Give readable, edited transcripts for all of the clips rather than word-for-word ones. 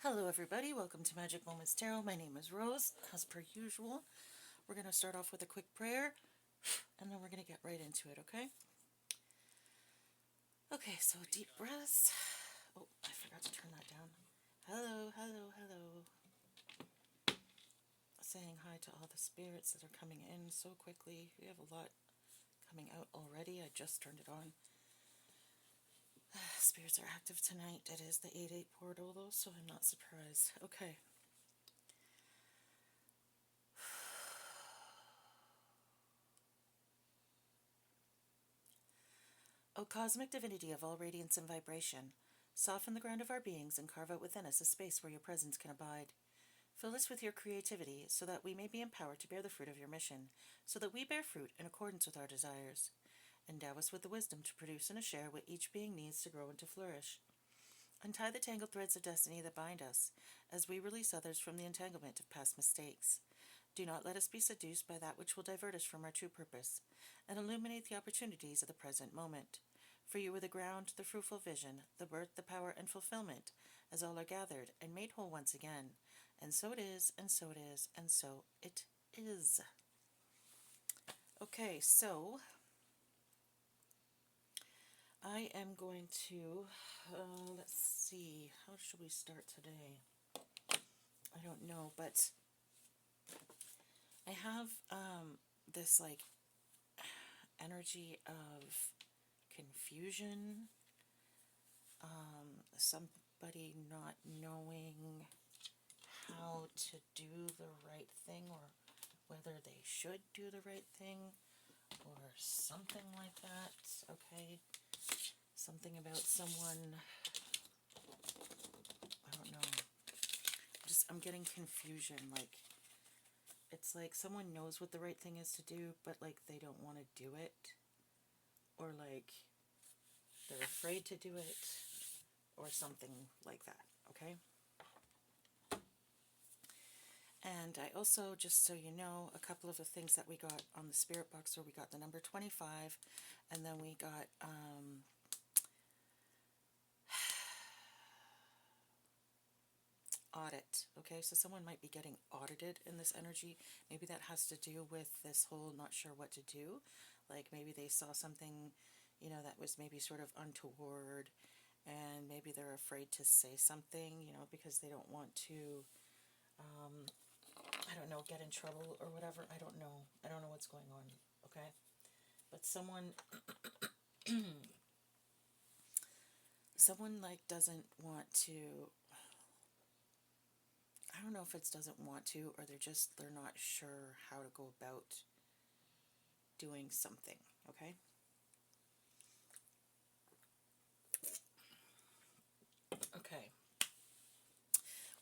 Hello everybody, welcome to Magic Moments Tarot. My name is Rose. As per usual, we're going to start off with a quick prayer, and then we're going to get right into it, okay? Okay, so deep breaths. Oh, I forgot to turn that down. Hello, hello, hello. Saying hi to all the spirits that are coming in so quickly. We have a lot coming out already. I just turned it on. Spirits are active tonight. It is the 8-8 portal though, so I'm not surprised. Okay. O cosmic divinity of all radiance and vibration, soften the ground of our beings and carve out within us a space where your presence can abide. Fill us with your creativity so that we may be empowered to bear the fruit of your mission, so that we bear fruit in accordance with our desires. Endow us with the wisdom to produce and to share what each being needs to grow and to flourish. Untie the tangled threads of destiny that bind us, as we release others from the entanglement of past mistakes. Do not let us be seduced by that which will divert us from our true purpose, and illuminate the opportunities of the present moment. For you are the ground, the fruitful vision, the birth, the power, and fulfillment, as all are gathered and made whole once again. And so it is, and so it is, and so it is. Okay, so I am going to, let's see, how should we start today? I don't know, but I have this like energy of confusion, somebody not knowing how to do the right thing or whether they should do the right thing or something like that, okay? Something about someone, I don't know, I'm getting confusion, like, it's like someone knows what the right thing is to do, but like they don't want to do it, or like they're afraid to do it, or something like that, okay? And I also, just so you know, a couple of the things that we got on the spirit box, where we got the number 25, and then we got audit, okay? So someone might be getting audited in this energy. Maybe that has to do with this whole not sure what to do. Like maybe they saw something, you know, that was maybe sort of untoward, and maybe they're afraid to say something, you know, because they don't want to, I don't know, get in trouble or whatever. I don't know. I don't know what's going on, okay? But someone like doesn't want to, I don't know if it's doesn't want to, or they're not sure how to go about doing something, okay? Okay.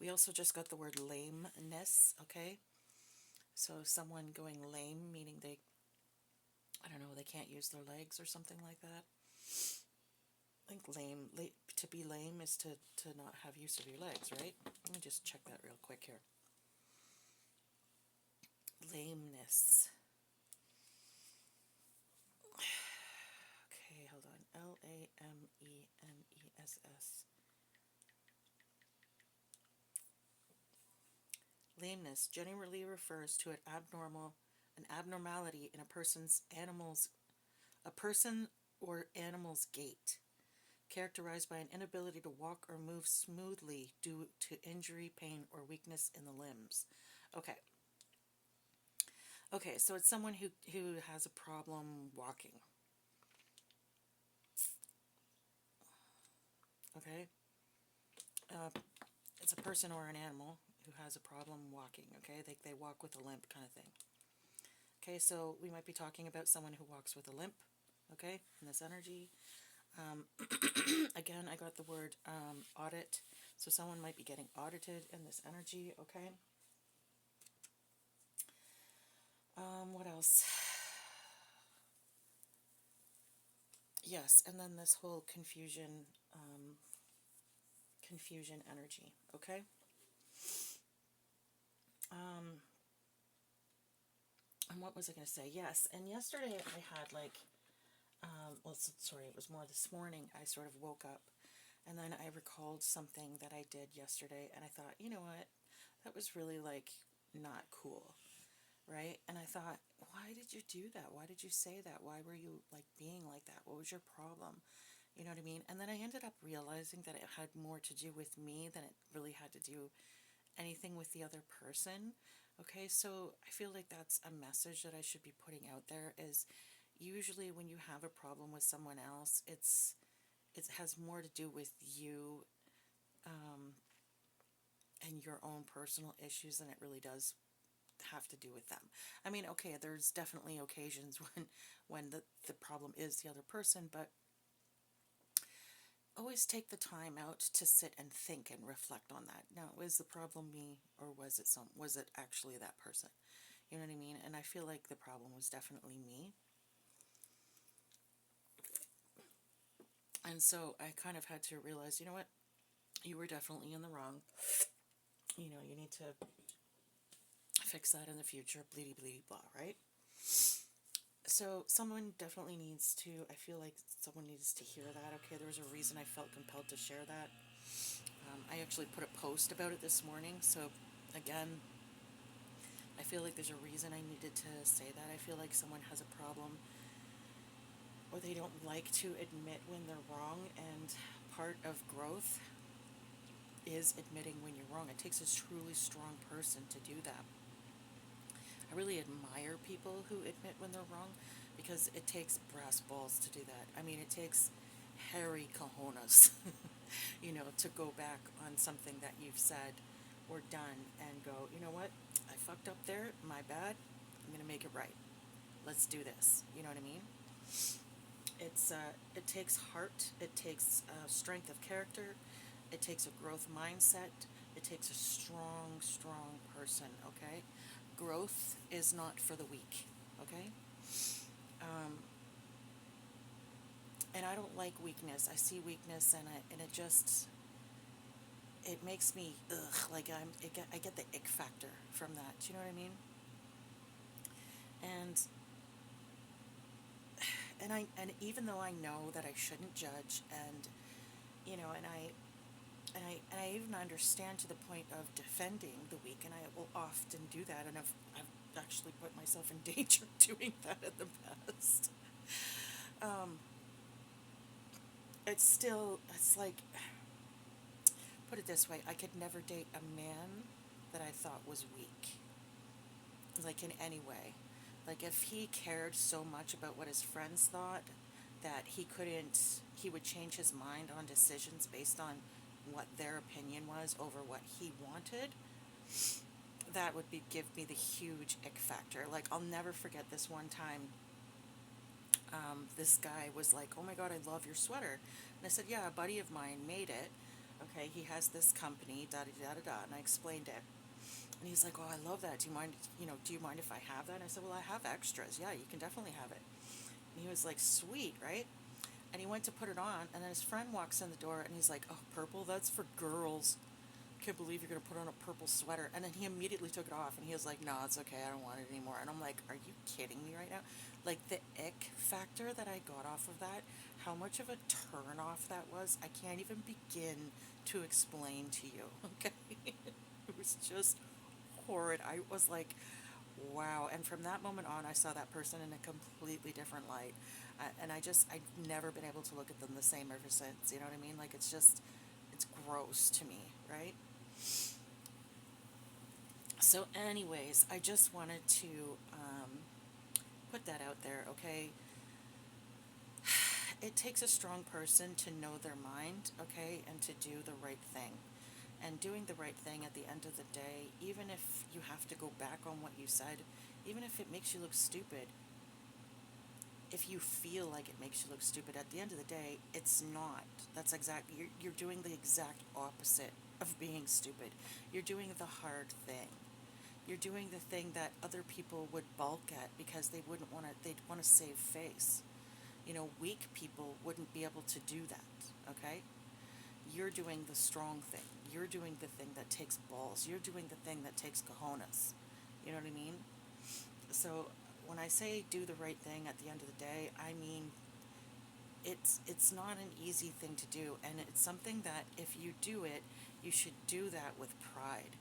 We also just got the word lameness, okay? So someone going lame, meaning they, I don't know, they can't use their legs or something like that. I think lame, to be lame is to not have use of your legs, right? Let me just check that real quick here. Lameness. Okay, hold on. Lameness. Lameness generally refers to an abnormality in a person or animal's gait, characterized by an inability to walk or move smoothly due to injury, pain, or weakness in the limbs. Okay. Okay, so it's someone who has a problem walking. Okay? It's a person or an animal who has a problem walking, okay? They walk with a limp kind of thing. Okay, so we might be talking about someone who walks with a limp, okay, in this energy. Again, I got the word audit, so someone might be getting audited in this energy, okay? What else? Yes, and then this whole confusion energy, okay? And what was I going to say? Yes, and yesterday I had like, well, sorry, it was more this morning, I sort of woke up And then I recalled something that I did yesterday, and I thought, you know what? That was really like not cool, right? And I thought, why did you do that? Why did you say that? Why were you like being like that? What was your problem? You know what I mean? And then I ended up realizing that it had more to do with me than it really had to do anything with the other person. Okay, so I feel like that's a message that I should be putting out there is usually when you have a problem with someone else, it has more to do with you and your own personal issues than it really does have to do with them. I mean, okay, there's definitely occasions when the problem is the other person, but always take the time out to sit and think and reflect on that. Now, was the problem me or was it actually that person? You know what I mean? And I feel like the problem was definitely me. And so I kind of had to realize, you know what? You were definitely in the wrong. You know, you need to fix that in the future, bleedy bleedy blah, right? So someone definitely needs to, I feel like someone needs to hear that. Okay, there was a reason I felt compelled to share that. I actually put a post about it this morning. So again, I feel like there's a reason I needed to say that. I feel like someone has a problem or they don't like to admit when they're wrong, and part of growth is admitting when you're wrong. It takes a truly strong person to do that. I really admire people who admit when they're wrong because it takes brass balls to do that. I mean, it takes hairy cojones, you know, to go back on something that you've said or done and go, you know what, I fucked up there, my bad, I'm going to make it right. Let's do this. You know what I mean? It takes heart, it takes strength of character, it takes a growth mindset, it takes a strong, strong person, okay? Growth is not for the weak, okay? And I don't like weakness. I see weakness and it just, it makes me, ugh, like I get the ick factor from that. Do you know what I mean? And and even though I know that I shouldn't judge, and you know, and I even understand to the point of defending the weak, and I will often do that, and I've actually put myself in danger doing that in the past. It's like, put it this way, I could never date a man that I thought was weak, like in any way. Like if he cared so much about what his friends thought that he would change his mind on decisions based on what their opinion was over what he wanted, that would give me the huge ick factor. Like I'll never forget this one time. This guy was like, "Oh my God, I love your sweater," and I said, "Yeah, a buddy of mine made it. Okay, he has this company, da da da da da," and I explained it. And he's like, "Oh, I love that. Do you mind? Do you mind if I have that?" And I said, "Well, I have extras. Yeah, you can definitely have it." And he was like, "Sweet, right?" And he went to put it on, and then his friend walks in the door, and he's like, "Oh, purple? That's for girls. Can't believe you're gonna put on a purple sweater." And then he immediately took it off, and he was like, "No, it's okay. I don't want it anymore." And I'm like, "Are you kidding me right now?" Like the ick factor that I got off of that, how much of a turn off that was, I can't even begin to explain to you. Okay, it was just horrid. I was like, wow. And from that moment on, I saw that person in a completely different light. And I've never been able to look at them the same ever since. You know what I mean? Like, it's gross to me, right? So, anyways, I just wanted to put that out there, okay? It takes a strong person to know their mind, okay, and to do the right thing. And doing the right thing at the end of the day, even if you have to go back on what you said, even if it makes you look stupid, if you feel like it makes you look stupid, at the end of the day, it's not. You're doing the exact opposite of being stupid. You're doing the hard thing. You're doing the thing that other people would balk at because they'd want to save face. Weak people wouldn't be able to do that, okay? You're doing the strong thing. You're doing the thing that takes balls. You're doing the thing that takes cojones. You know what I mean? So when I say do the right thing at the end of the day, I mean it's not an easy thing to do, and it's something that if you do it, you should do that with pride.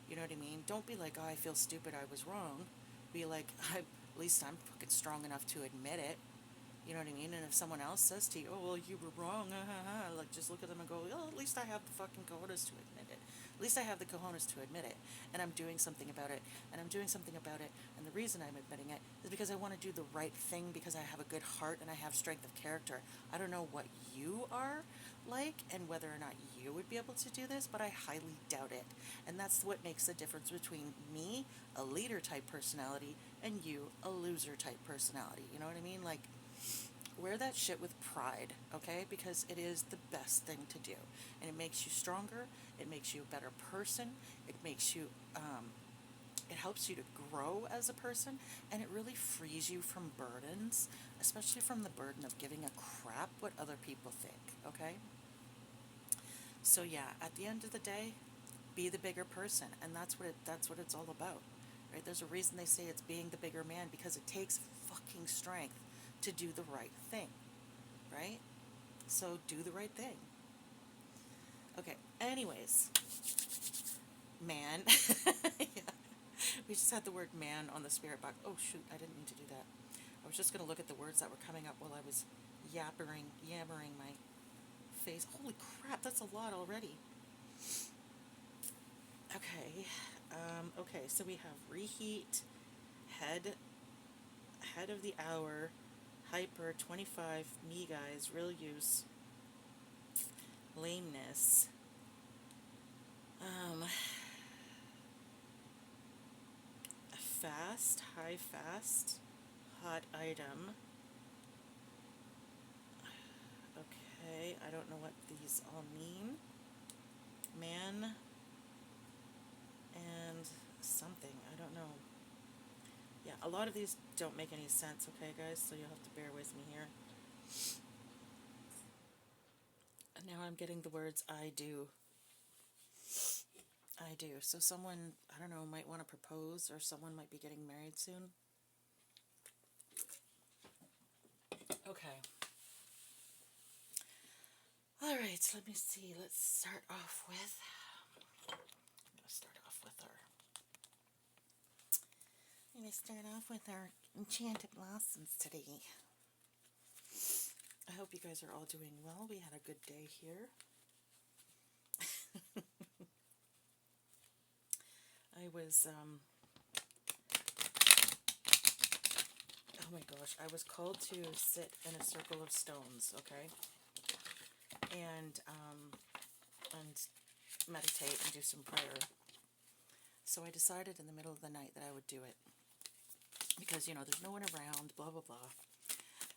You know what I mean? Don't be like, oh, I feel stupid, I was wrong. Be like, at least I'm fucking strong enough to admit it. You know what I mean? And if someone else says to you, oh, well, you were wrong, like, just look at them and go, oh, at least I have the fucking cojones to admit it. At least I have the cojones to admit it. And I'm doing something about it. And I'm doing something about it. And the reason I'm admitting it is because I want to do the right thing, because I have a good heart and I have strength of character. I don't know what you are like and whether or not you would be able to do this, but I highly doubt it. And that's what makes the difference between me, a leader type personality, and you, a loser type personality. You know what I mean? Like, wear that shit with pride, okay? Because it is the best thing to do. And it makes you stronger, it makes you a better person, it makes you, it helps you to grow as a person, and it really frees you from burdens, especially from the burden of giving a crap what other people think, okay? So yeah, at the end of the day, be the bigger person, and that's what it's all about. Right? There's a reason they say it's being the bigger man, because it takes fucking strength to do the right thing, right? So do the right thing. Okay, anyways, man. Yeah. We just had the word man on the spirit box. Oh, shoot, I didn't mean to do that. I was just going to look at the words that were coming up while I was yammering my face. Holy crap, that's a lot already. Okay, okay, so we have reheat, head, head of the hour, hyper, 25, me guys, real use, lameness, um, fast, high fast, hot item. Okay, I don't know what these all mean. Man and something, I don't know. Yeah, a lot of these don't make any sense, okay, guys, so you'll have to bear with me here. And now I'm getting the words I do. I do. So someone, I don't know, might want to propose, or someone might be getting married soon. Okay. All right, so let me see. Let's start off with, I'm going to start off with our enchanted blossoms today. I hope you guys are all doing well. We had a good day here. I was, oh my gosh, I was called to sit in a circle of stones, okay? And meditate and do some prayer. So I decided in the middle of the night that I would do it. Because, you know, there's no one around, blah, blah, blah.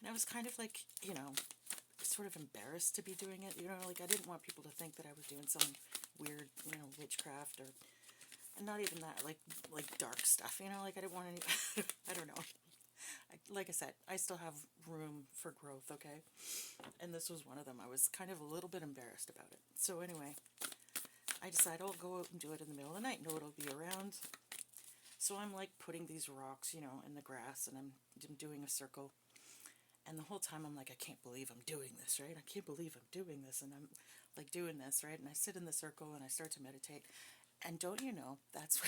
And I was kind of like, you know, sort of embarrassed to be doing it. You know, like I didn't want people to think that I was doing some weird, you know, witchcraft, or, and not even that, like dark stuff, you know, like I didn't want any, I don't know. Like I said, I still have room for growth, okay? And this was one of them. I was kind of a little bit embarrassed about it. So anyway, I decided I'll go out and do it in the middle of the night. No one will be around. So I'm like putting these rocks, you know, in the grass, and I'm doing a circle. And the whole time I'm like, I can't believe I'm doing this, right? I can't believe I'm doing this. And I'm like doing this, right? And I sit in the circle and I start to meditate. And don't you know, that's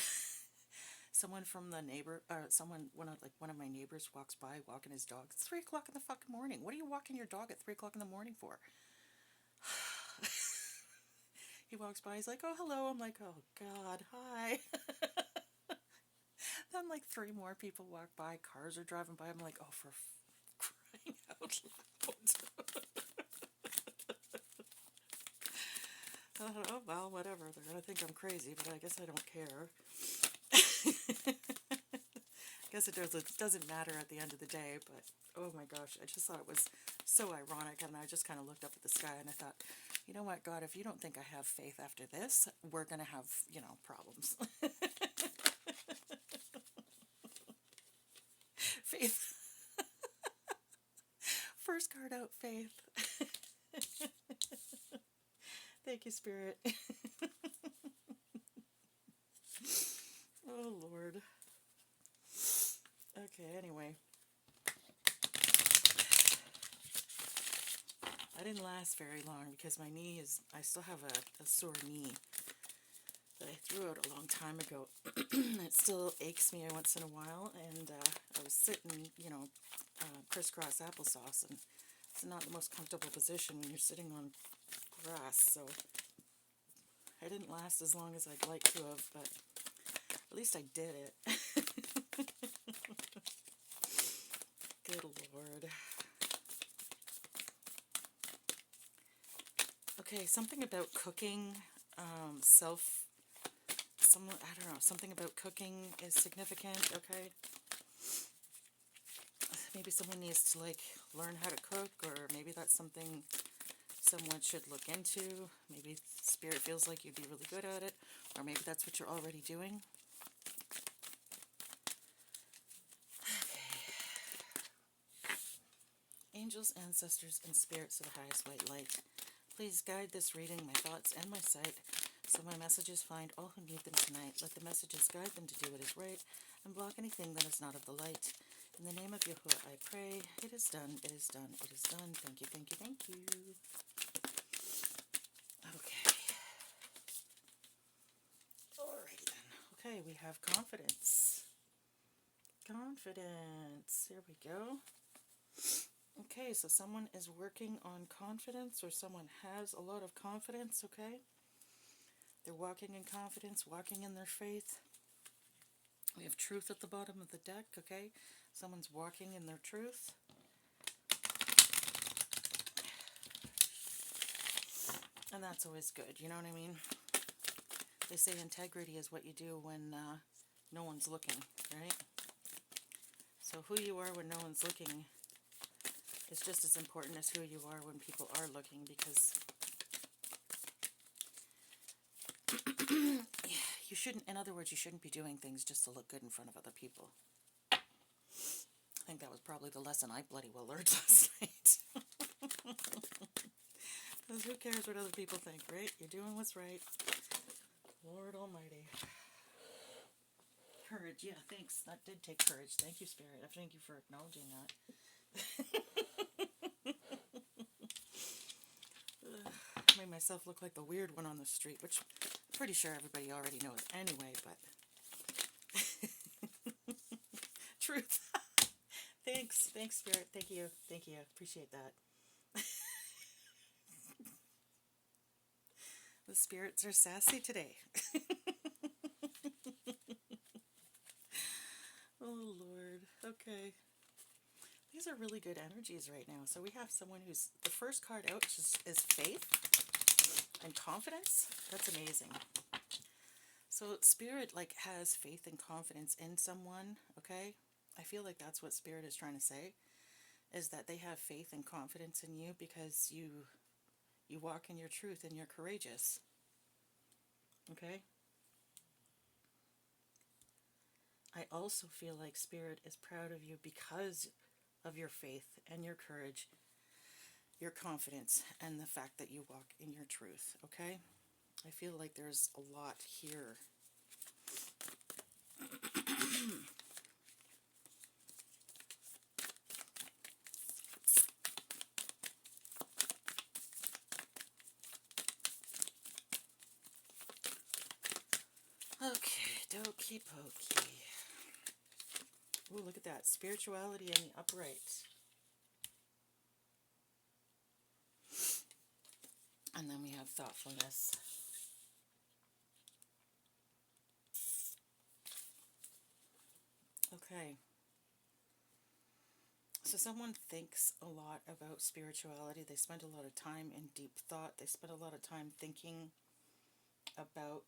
someone from the neighbor, or someone, one of my neighbors walks by walking his dog. It's 3 o'clock in the fucking morning. What are you walking your dog at 3 o'clock in the morning for? He walks by, he's like, oh, hello. I'm like, oh, God, hi. Then like 3 more people walk by, cars are driving by. I'm like, oh, for crying out loud. Oh, well, whatever. They're going to think I'm crazy, but I guess I don't care. I guess it doesn't matter at the end of the day, but oh my gosh, I just thought it was so ironic, and I just kind of looked up at the sky and I thought, you know what, God, if you don't think I have faith after this, we're going to have, you know, problems. Faith. First card out, faith. Thank you, Spirit. Oh, Lord. Okay, anyway. didn't last very long because my knee is, I still have a sore knee that I threw out a long time ago. It still aches me once in a while, and I was sitting, crisscross applesauce, and it's not the most comfortable position when you're sitting on grass, so I didn't last as long as I'd like to have, but at least I did it. Good Lord. Okay, something about cooking, I don't know, something about cooking is significant, okay? Maybe someone needs to, learn how to cook, or maybe that's something someone should look into. Maybe Spirit feels like you'd be really good at it, or maybe that's what you're already doing. Okay. Angels, ancestors, and spirits of the highest white light, please guide this reading, my thoughts, and my sight, so my messages find all who need them tonight. Let the messages guide them to do what is right, and block anything that is not of the light. In the name of Yahuwah I pray. It is done, it is done, it is done. Thank you, thank you, thank you. Okay. Alrighty then. Okay, we have confidence. Confidence. Here we go. Okay, so someone is working on confidence, or someone has a lot of confidence, okay? They're walking in confidence, walking in their faith. We have truth at the bottom of the deck, okay? Someone's walking in their truth. And that's always good, you know what I mean? They say integrity is what you do when no one's looking, right? So who you are when no one's looking is just as important as who you are when people are looking, because you shouldn't, in other words, you shouldn't be doing things just to look good in front of other people. I think that was probably the lesson I bloody well learned last night. Because who cares what other people think, right? You're doing what's right. Lord Almighty. Courage, yeah, thanks. That did take courage. Thank you, Spirit. I thank you for acknowledging that. Made myself look like the weird one on the street, which I'm pretty sure everybody already knows anyway, but truth. Thanks, Spirit. Thank you, appreciate that. The spirits are sassy today. Oh Lord. Okay, these are really good energies right now. So we have someone who's, the first card out is faith and confidence. That's amazing. So Spirit has faith and confidence in someone, okay? I feel like that's what Spirit is trying to say, is that they have faith and confidence in you because you walk in your truth and you're courageous. Okay? I also feel like Spirit is proud of you because of your faith and your courage, your confidence, and the fact that you walk in your truth, okay? I feel like there's a lot here. Okay, dokey pokey. Ooh, look at that. Spirituality in the upright. And then we have thoughtfulness. Okay. So someone thinks a lot about spirituality. They spend a lot of time in deep thought. They spend a lot of time thinking about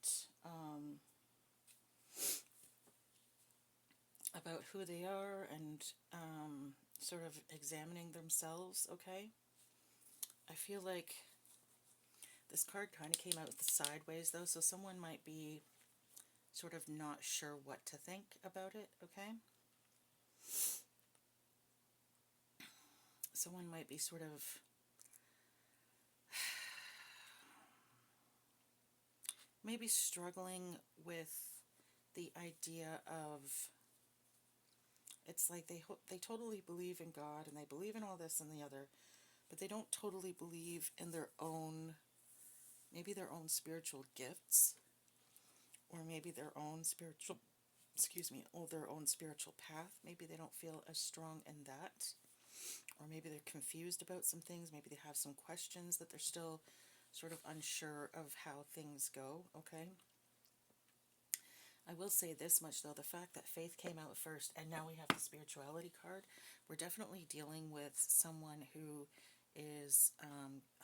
who they are, and sort of examining themselves, okay? I feel like this card kind of came out sideways, though, so someone might be sort of not sure what to think about it, okay? Someone might be sort of maybe struggling with the idea of, it's like they totally believe in God and they believe in all this and the other, but they don't totally believe in their own, maybe their own spiritual gifts, or maybe their own spiritual, or their own spiritual path. Maybe they don't feel as strong in that, or maybe they're confused about some things. Maybe they have some questions that they're still sort of unsure of how things go, okay? I will say this much, though, the fact that faith came out first and now we have the spirituality card, we're definitely dealing with someone who is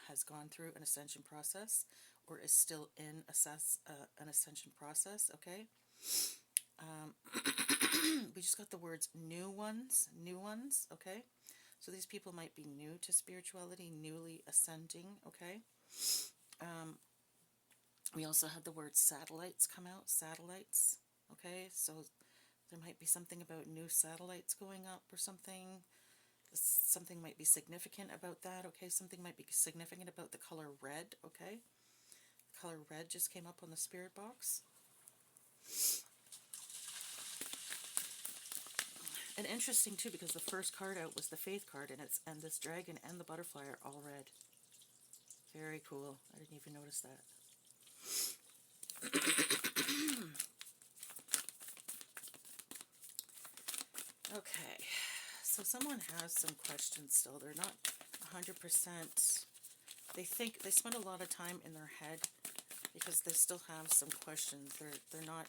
has gone through an ascension process or is still in an ascension process, okay? We just got the words new ones, okay? So these people might be new to spirituality, newly ascending, okay? We also had the word satellites come out, satellites, okay? So there might be something about new satellites going up or something. Something might be significant about that, okay? Something might be significant about the color red, okay? The color red just came up on the spirit box. And interesting too, because the first card out was the faith card, and this dragon and the butterfly are all red. Very cool. I didn't even notice that. Okay, so someone has some questions still. They're not 100%. They think they spend a lot of time in their head because they still have some questions. They're not.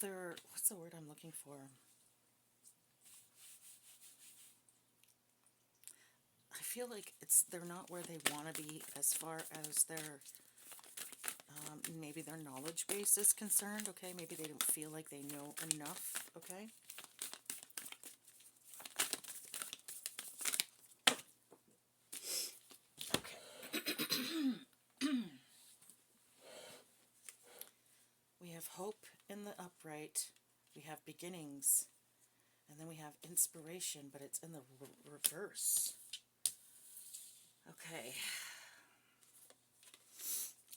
They're, what's the word I'm looking for? I feel like they're not where they want to be as far as their maybe their knowledge base is concerned, okay? Maybe they don't feel like they know enough, okay? We have hope in the upright, we have beginnings, and then we have inspiration, but it's in the reverse. Okay.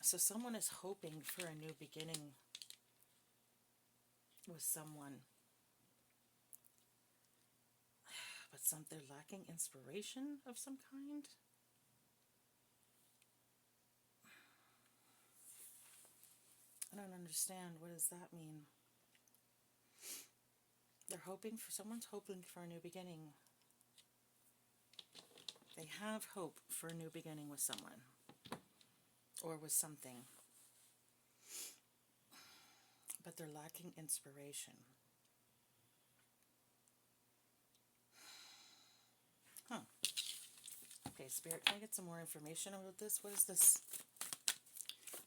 So someone is hoping for a new beginning with someone, but they're lacking inspiration of some kind. I don't understand. What does that mean? Someone's hoping for a new beginning. They have hope for a new beginning with someone or with something, but they're lacking inspiration. Huh. Okay, Spirit, can I get some more information about this? What is this?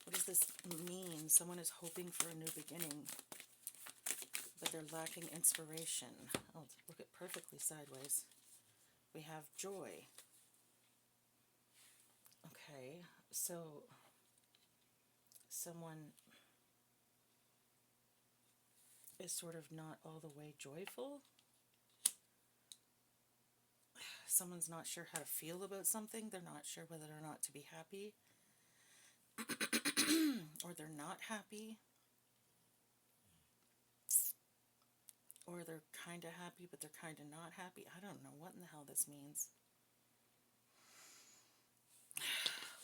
What does this mean? Someone is hoping for a new beginning, but they're lacking inspiration. Oh, look at perfectly sideways. We have joy. Okay, so someone is sort of not all the way joyful. Someone's not sure how to feel about something. They're not sure whether or not to be happy or they're not happy, or they're kind of happy but they're kind of not happy. I don't know what in the hell this means.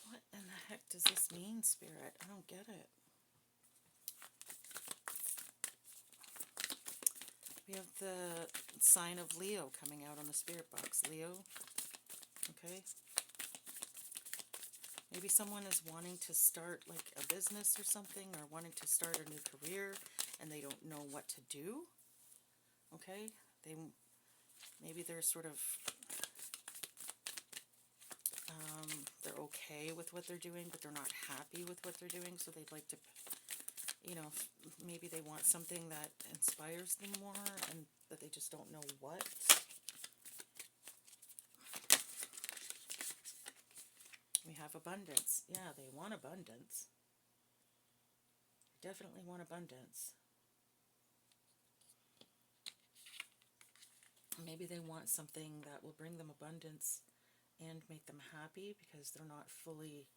What in the heck does this mean, Spirit? I don't get it. We have the sign of Leo coming out on the spirit box. Leo, okay? Maybe someone is wanting to start like a business or something, or wanting to start a new career, and they don't know what to do, okay? Maybe they're sort of, they're okay with what they're doing, but they're not happy with what they're doing, so they'd like to, you know, maybe they want something that inspires them more, and that they just don't know what. We have abundance. Yeah, they want abundance. They definitely want abundance. Maybe they want something that will bring them abundance and make them happy, because they're not fully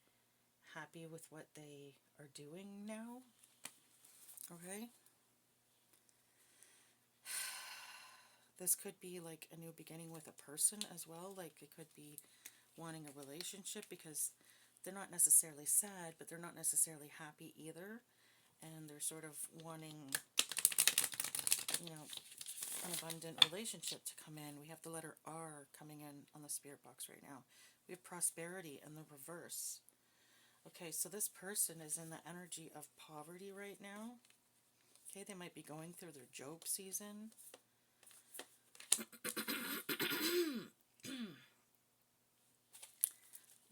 happy with what they are doing now. Okay? This could be like a new beginning with a person as well. Like it could be wanting a relationship because they're not necessarily sad, but they're not necessarily happy either. And they're sort of wanting, you know, an abundant relationship to come in. We have the letter R coming in on the spirit box right now. We have prosperity in the reverse. Okay, so this person is in the energy of poverty right now. Okay, they might be going through their Job season.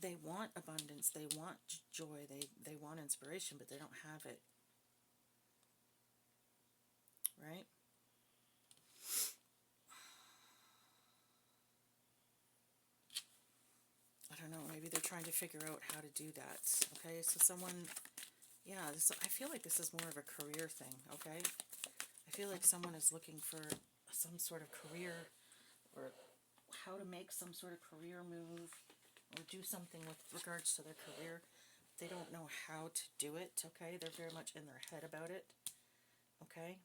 They want abundance, they want joy, they want inspiration, but they don't have it. Right? I don't know, maybe they're trying to figure out how to do that. Okay, so someone, yeah, I feel like this is more of a career thing, okay? I feel like someone is looking for some sort of career, or how to make some sort of career move, or do something with regards to their career. They don't know how to do it, okay? They're very much in their head about it, okay?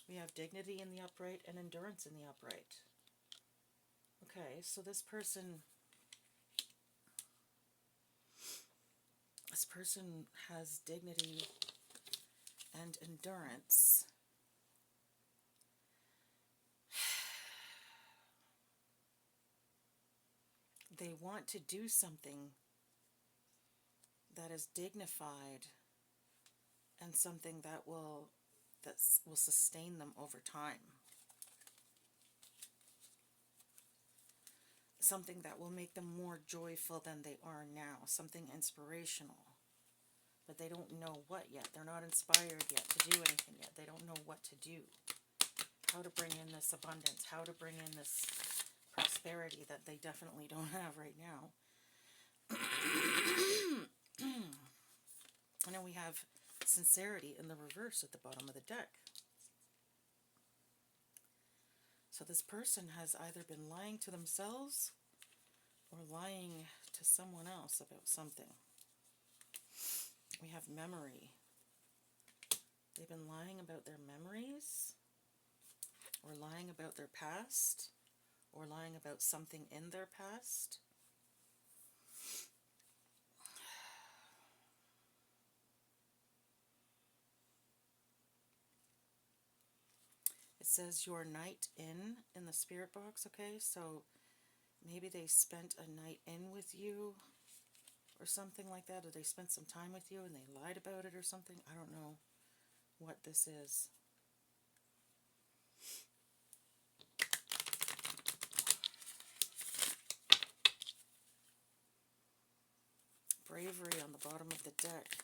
We have dignity in the upright and endurance in the upright. Okay, so this person has dignity and endurance. They want to do something that is dignified and something that will sustain them over time. Something that will make them more joyful than they are now. Something inspirational. But they don't know what yet. They're not inspired yet to do anything yet. They don't know what to do. How to bring in this abundance. How to bring in this prosperity that they definitely don't have right now. And then we have sincerity in the reverse at the bottom of the deck. So this person has either been lying to themselves or lying to someone else about something. We have memory. They've been lying about their memories, or lying about their past, or lying about something in their past. It says your night in the spirit box, okay? So maybe they spent a night in with you or something like that, or they spent some time with you and they lied about it or something. I don't know what this is. Bravery on the bottom of the deck.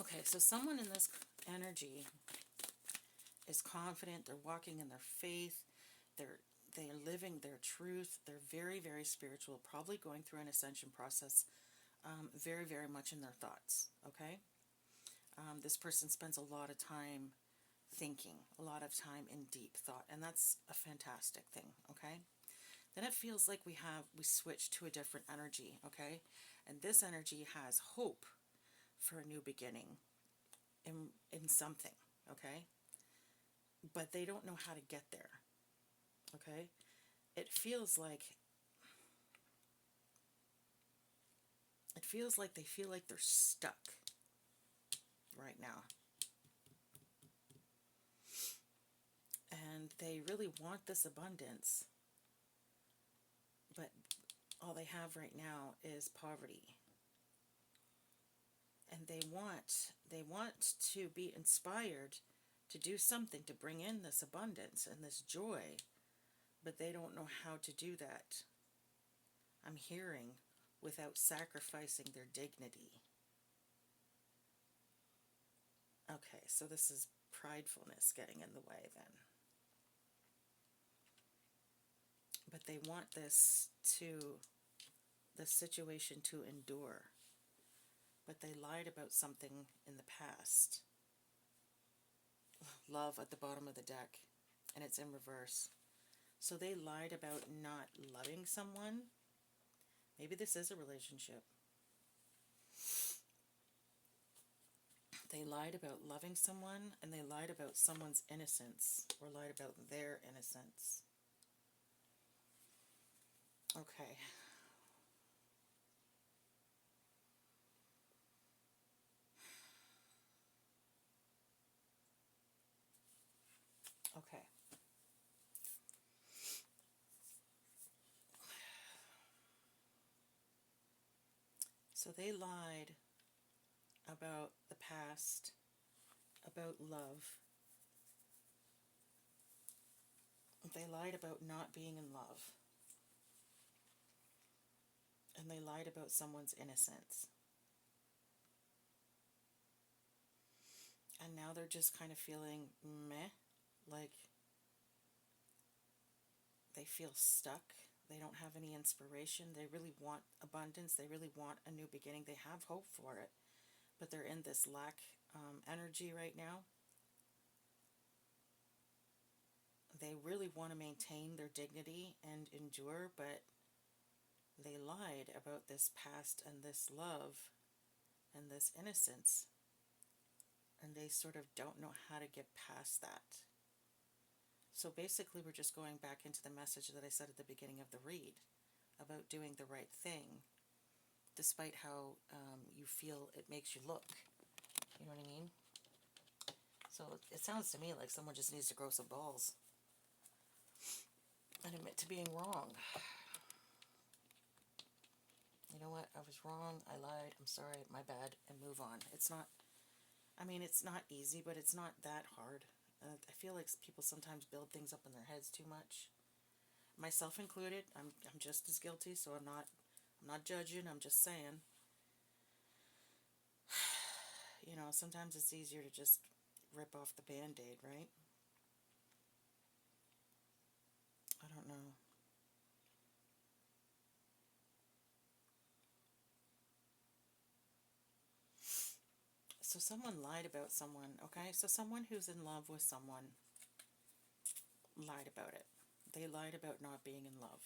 Okay, so someone in this energy is confident, they're walking in their faith, they're living their truth, they're very, very spiritual, probably going through an ascension process, very, very much in their thoughts, okay? This person spends a lot of time thinking, a lot of time in deep thought, and that's a fantastic thing, okay? Then it feels like we switch to a different energy, okay? And this energy has hope for a new beginning in something, okay? But they don't know how to get there, okay? It feels like they feel like they're stuck right now. And they really want this abundance, but all they have right now is poverty. And they want to be inspired to do something to bring in this abundance and this joy, but they don't know how to do that. I'm hearing without sacrificing their dignity. Okay, so this is pridefulness getting in the way then. But they want this situation to endure. But they lied about something in the past. Love at the bottom of the deck, and it's in reverse. So they lied about not loving someone. Maybe this is a relationship. They lied about loving someone, and they lied about someone's innocence, or lied about their innocence. Okay. Okay. So they lied about the past, about love. They lied about not being in love. And they lied about someone's innocence. And now they're just kind of feeling meh, like they feel stuck. They don't have any inspiration. They really want abundance. They really want a new beginning. They have hope for it. But they're in this lack energy right now. They really want to maintain their dignity and endure, but they lied about this past and this love and this innocence. And they sort of don't know how to get past that. So basically, we're just going back into the message that I said at the beginning of the read about doing the right thing, despite how you feel it makes you look. You know what I mean? So it sounds to me like someone just needs to grow some balls and admit to being wrong. You know what? I was wrong. I lied. I'm sorry. My bad. And move on. It's not easy, but it's not that hard. I feel like people sometimes build things up in their heads too much. Myself included. I'm just as guilty, so I'm not judging. I'm just saying. You know, sometimes it's easier to just rip off the Band-Aid, right? I don't know. So someone lied about someone, okay? So someone who's in love with someone lied about it. They lied about not being in love.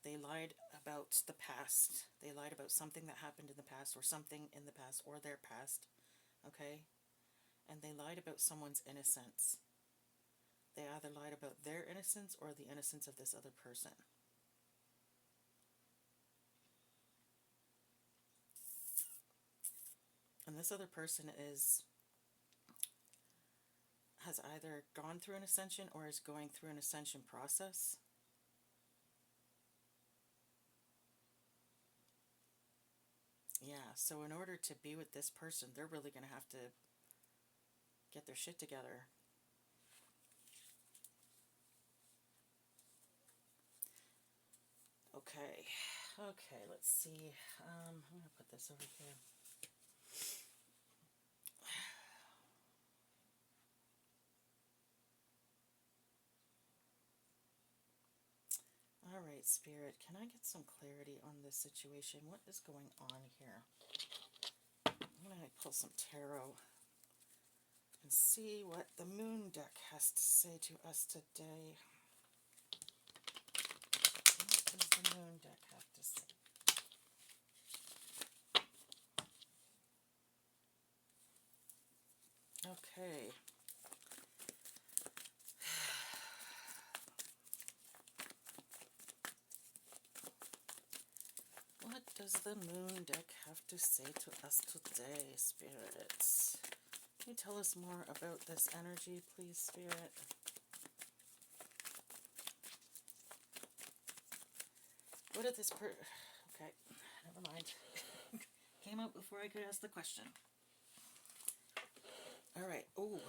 They lied about the past. They lied about something that happened in the past, or something in the past, or their past, okay? And they lied about someone's innocence. They either lied about their innocence or the innocence of this other person. And this other person has either gone through an ascension or is going through an ascension process. Yeah, so in order to be with this person, they're really going to have to get their shit together. Okay, let's see. I'm going to put this over here. All right, Spirit, can I get some clarity on this situation? What is going on here? I'm going to pull some tarot and see what the moon deck has to say to us today. What does the moon deck have to say? Okay. What does the moon deck have to say to us today, spirits? Can you tell us more about this energy, please, Spirit? What did this okay, never mind. Came out before I could ask the question. All right. Oh.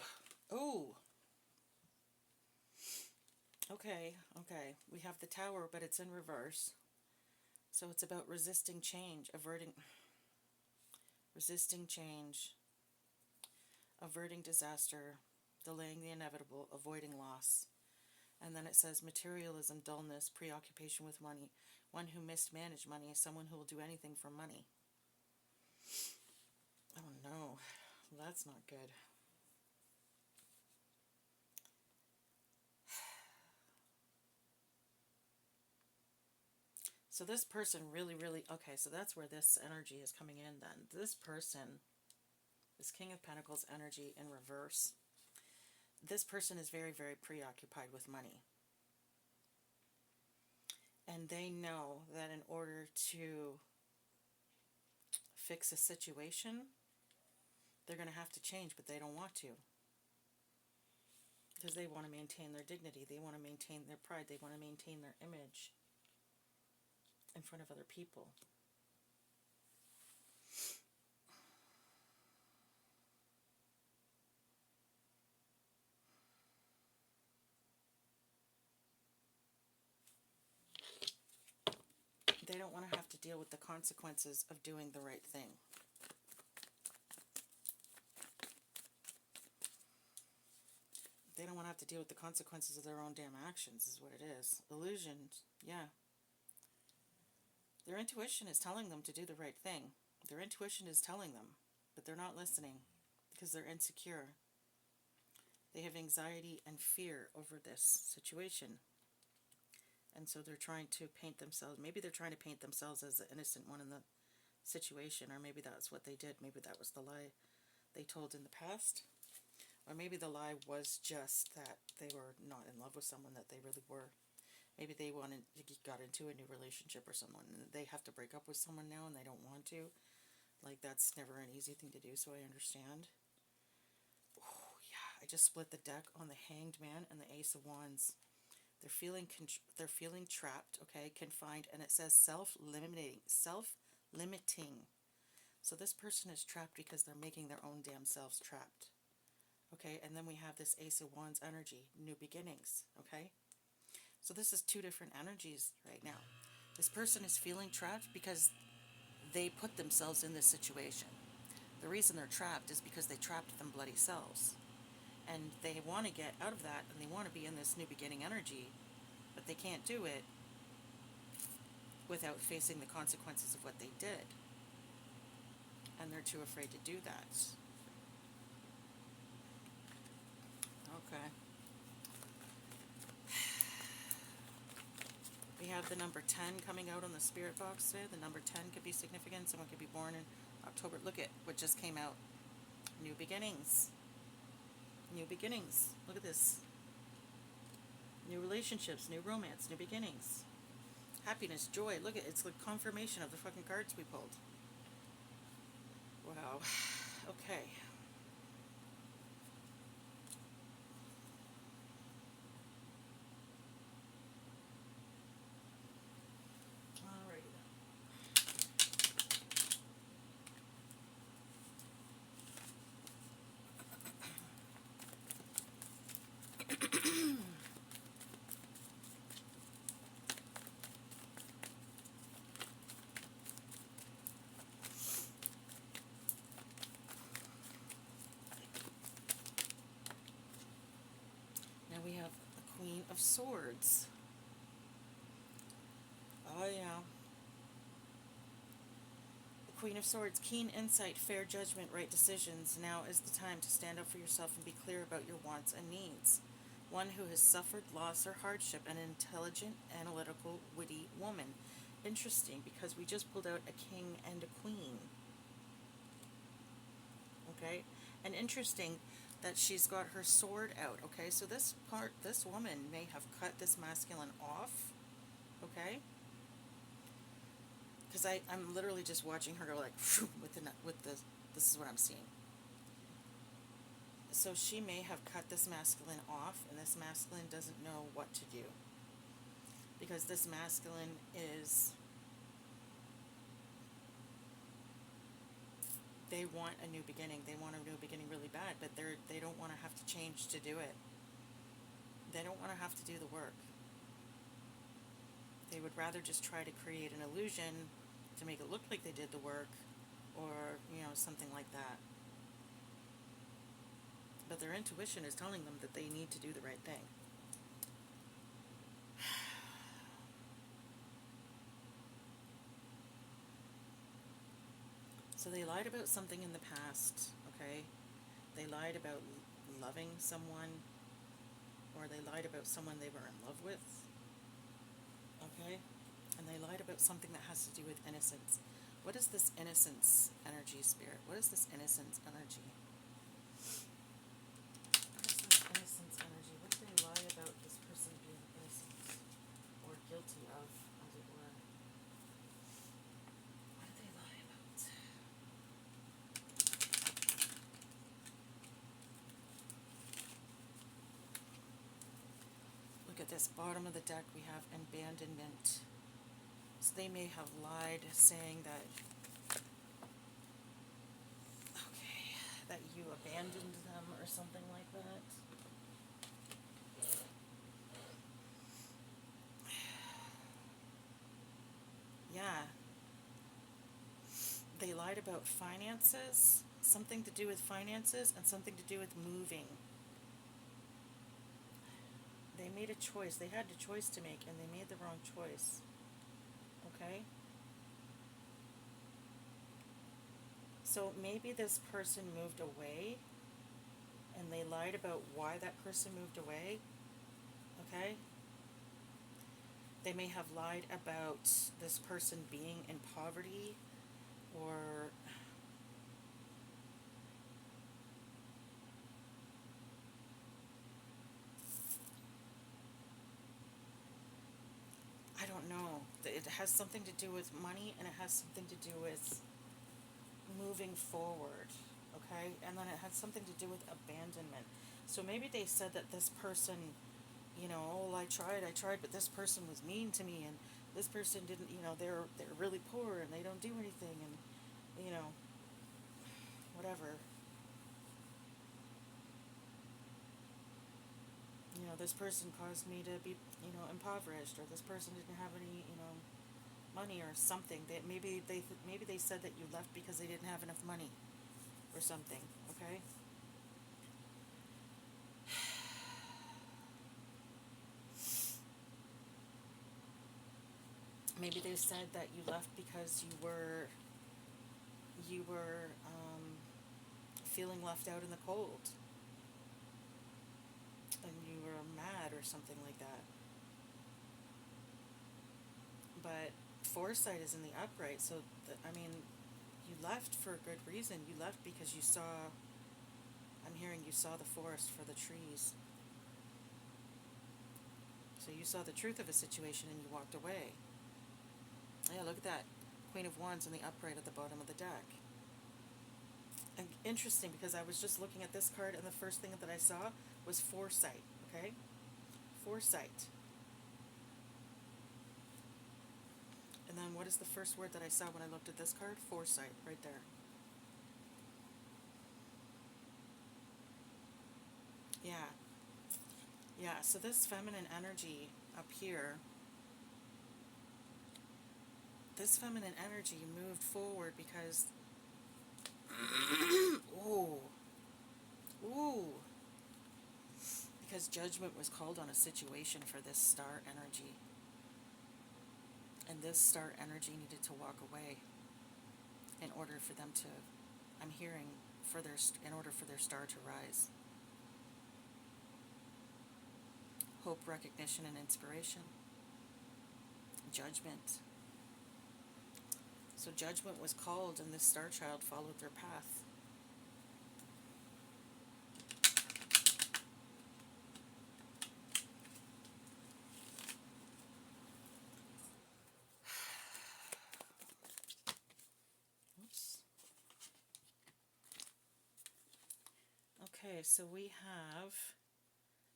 Okay. We have the Tower, but it's in reverse. So it's about resisting change, resisting change, averting disaster, delaying the inevitable, avoiding loss. And then it says materialism, dullness, preoccupation with money. One who mismanaged money is someone who will do anything for money. Oh no, that's not good. So this person really, okay, so that's where this energy is coming in then. This person, this King of Pentacles energy in reverse, this person is very preoccupied with money. And they know that in order to fix a situation, they're going to have to change, but they don't want to. Because they want to maintain their dignity. They want to maintain their pride. They want to maintain their image in front of other people. They don't want to have to deal with the consequences of doing the right thing. They don't want to have to deal with the consequences of their own damn actions, is what it is. Illusions, yeah. Their intuition is telling them to do the right thing. Their intuition is telling them, but they're not listening because they're insecure. They have anxiety and fear over this situation. And so they're trying to paint themselves, maybe they're trying to paint themselves as the innocent one in the situation, or maybe that's what they did. Maybe that was the lie they told in the past. Or maybe the lie was just that they were not in love with someone that they really were. Maybe they got into a new relationship or someone, and they have to break up with someone now and they don't want to. Like, that's never an easy thing to do, so I understand. Oh, yeah, I just split the deck on the Hanged Man and the Ace of Wands. They're feeling trapped, okay, confined, and it says self-limiting. So this person is trapped because they're making their own damn selves trapped. Okay, and then we have this Ace of Wands energy, new beginnings, okay? So this is two different energies right now. This person is feeling trapped because they put themselves in this situation. The reason they're trapped is because they trapped them bloody selves. And they want to get out of that, and they want to be in this new beginning energy, but they can't do it without facing the consequences of what they did. And they're too afraid to do that. Okay. We have the number 10 coming out on the spirit box today. The number 10 could be significant. Someone could be born in October. Look at what just came out. New beginnings. New beginnings. Look at this. New relationships, new romance, new beginnings. Happiness, joy. Look at it. It's like confirmation of the fucking cards we pulled. Wow. Okay. Now we have the Queen of Swords. Oh, yeah. The Queen of Swords, keen insight, fair judgment, right decisions. Now is the time to stand up for yourself and be clear about your wants and needs. One who has suffered loss or hardship, an intelligent, analytical, witty woman. Interesting, because we just pulled out a king and a queen. Okay? And interesting that she's got her sword out. Okay? So this woman may have cut this masculine off. Okay? Because I'm literally just watching her go like, this is what I'm seeing. So she may have cut this masculine off, and this masculine doesn't know what to do. Because this masculine is, they want a new beginning. They want a new beginning really bad, but they don't want to have to change to do it. They don't want to have to do the work. They would rather just try to create an illusion to make it look like they did the work, or, something like that. But their intuition is telling them that they need to do the right thing. So they lied about something in the past, okay? They lied about loving someone, or they lied about someone they were in love with, okay? And And they lied about something that has to do with innocence. What is this innocence energy, Spirit? What is this innocence energy? What is this innocence energy? What did they lie about this person being innocent or guilty of, as it were? What did they lie about? Look at this bottom of the deck. We have abandonment. So they may have lied, saying that, okay, that you abandoned them or something like that. Yeah. They lied about finances, something to do with finances, and something to do with moving. They made a choice. They had a choice to make, and they made the wrong choice. Okay? So maybe this person moved away, and they lied about why that person moved away. Okay? They may have lied about this person being in poverty, or I don't know. It has something to do with money, and it has something to do with moving forward. Okay? And then it has something to do with abandonment. So maybe they said that this person, oh, I tried, but this person was mean to me, and this person didn't, they're really poor and they don't do anything, and whatever. This person caused me to be, impoverished, or this person didn't have any, money or something. Maybe they said that you left because they didn't have enough money or something. Okay. Maybe they said that you left because you were feeling left out in the cold, and you were mad or something like that. But foresight is in the upright, so you left for a good reason. You left because you saw. I'm hearing you saw the forest for the trees. So you saw the truth of a situation and you walked away. Yeah, look at that. Queen of Wands in the upright at the bottom of the deck. And interesting, because I was just looking at this card and the first thing that I saw was foresight. Okay? Foresight. And then what is the first word that I saw when I looked at this card? Foresight, right there. Yeah. Yeah, so this feminine energy up here, this feminine energy moved forward because, ooh, ooh, because judgment was called on a situation for this star energy. And this star energy needed to walk away in order for them to, I'm hearing, in order for their star to rise. Hope, recognition, and inspiration. Judgment. So judgment was called, and this star child followed their path. Oops. Okay, so we have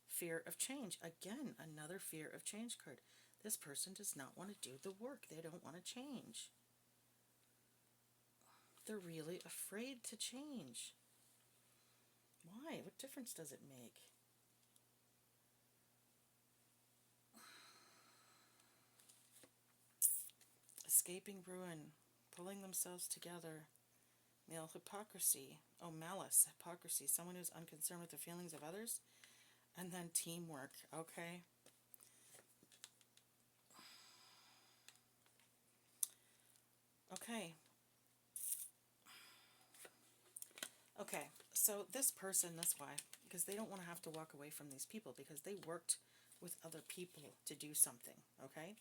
fear of change. Again, another fear of change card. This person does not want to do the work. They don't want to change. They're really afraid to change. Why? What difference does it make? Escaping ruin, pulling themselves together. Male hypocrisy. Oh, malice, hypocrisy. Someone who's unconcerned with the feelings of others. And then teamwork. Okay. Okay. Okay. So this person, that's why. Because they don't want to have to walk away from these people because they worked with other people to do something. Okay.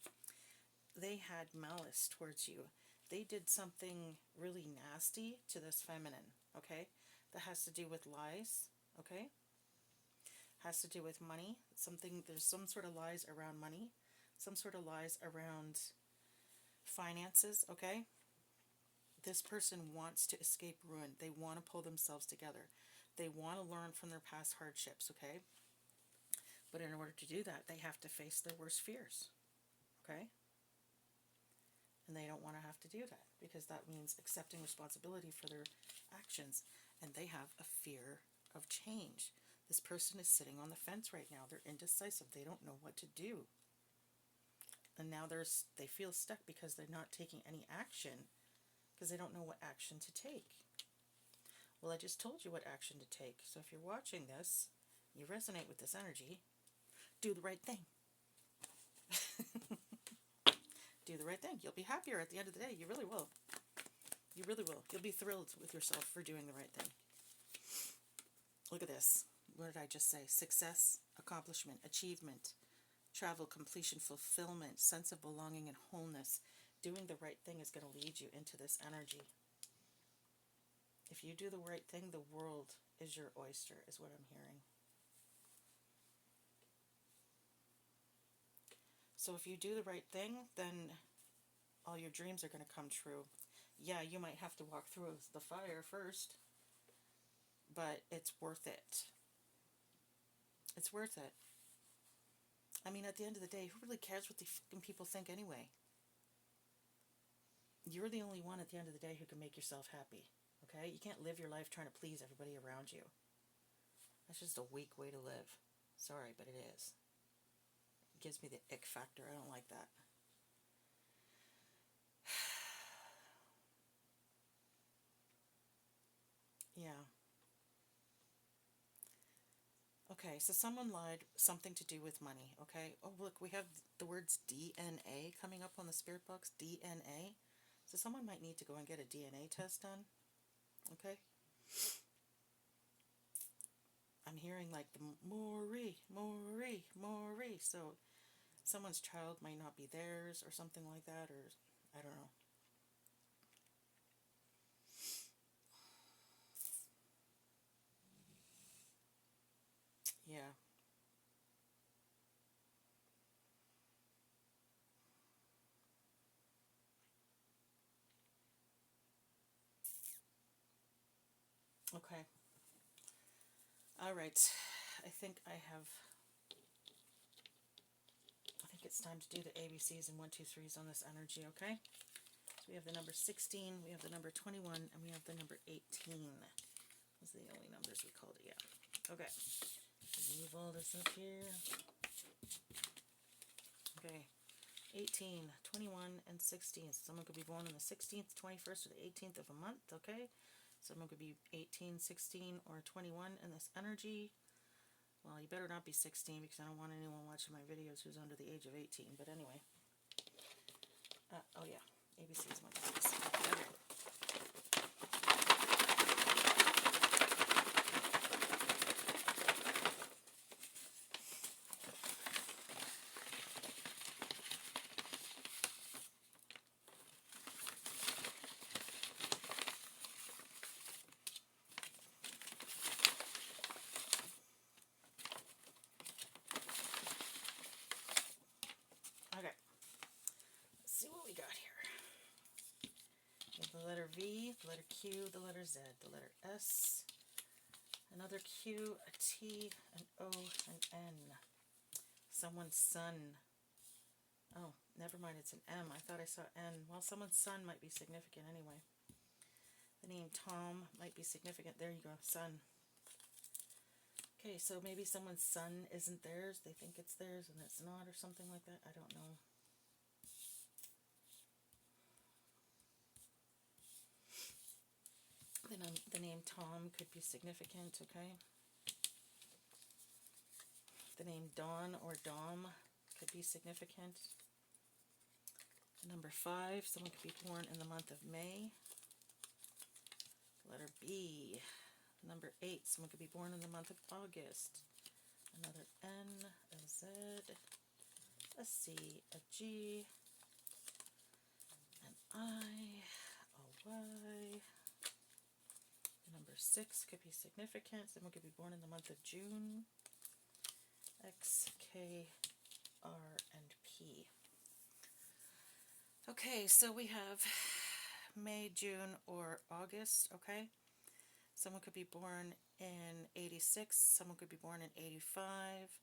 they had malice towards you. They did something really nasty to this feminine, okay? That has to do with lies, okay? Has to do with money. There's some sort of lies around money, some sort of lies around finances, okay? This person wants to escape ruin. They want to pull themselves together. They want to learn from their past hardships, okay? But in order to do that, they have to face their worst fears, okay? And they don't want to have to do that because that means accepting responsibility for their actions. And they have a fear of change. This person is sitting on the fence right now. They're indecisive. They don't know what to do. And now they feel stuck because they're not taking any action because they don't know what action to take. Well, I just told you what action to take. So if you're watching this, you resonate with this energy, do the right thing. Do the right thing. You'll be happier at the end of the day. You really will. You really will. You'll be thrilled with yourself for doing the right thing. Look at this. What did I just say? Success, accomplishment, achievement, travel, completion, fulfillment, sense of belonging and wholeness. Doing the right thing is going to lead you into this energy. If you do the right thing, the world is your oyster, is what I'm hearing. So if you do the right thing, then all your dreams are going to come true. Yeah, you might have to walk through the fire first, but it's worth it. It's worth it. I mean, at the end of the day, who really cares what the people think anyway? You're the only one at the end of the day who can make yourself happy, okay? You can't live your life trying to please everybody around you. That's just a weak way to live. Sorry, but it is. It gives me the ick factor. I don't like that. Yeah. Okay, so someone lied, something to do with money, okay? Oh, look, we have the words DNA coming up on the spirit box, DNA. So someone might need to go and get a DNA test done, okay? I'm hearing like the Maury. So someone's child might not be theirs or something like that, or I don't know. Yeah. Okay. All right. I think it's time to do the ABCs and 1, 2, 3s on this energy, okay? So we have the number 16, we have the number 21, and we have the number 18. Those are the only numbers we called it, yeah. Okay. Move all this up here. Okay. 18, 21, and 16. Someone could be born on the 16th, 21st, or the 18th of a month, okay? Someone could be 18, 16, or 21 in this energy. Well, you better not be 16 because I don't want anyone watching my videos who's under the age of 18. But anyway. Oh yeah. ABC's my business. Okay. Okay. Let's see what we got here. We have the letter V, the letter Q, the letter Z, the letter S, another Q, a T, an O, an N. Someone's son. Oh, never mind, it's an M. I thought I saw N. Well, someone's son might be significant anyway. The name Tom might be significant. There you go, son. Okay, so maybe someone's son isn't theirs. They think it's theirs and it's not, or something like that. I don't know. The name Tom could be significant, okay? The name Dawn or Dom could be significant. Number 5, someone could be born in the month of May. Letter B. Number 8, someone could be born in the month of August. Another N, a Z, a C, a G, I-O-Y. The number 6 could be significant. Someone could be born in the month of June. X, K, R, and P. Okay, so we have May, June, or August, okay? Someone could be born in 86, someone could be born in 85,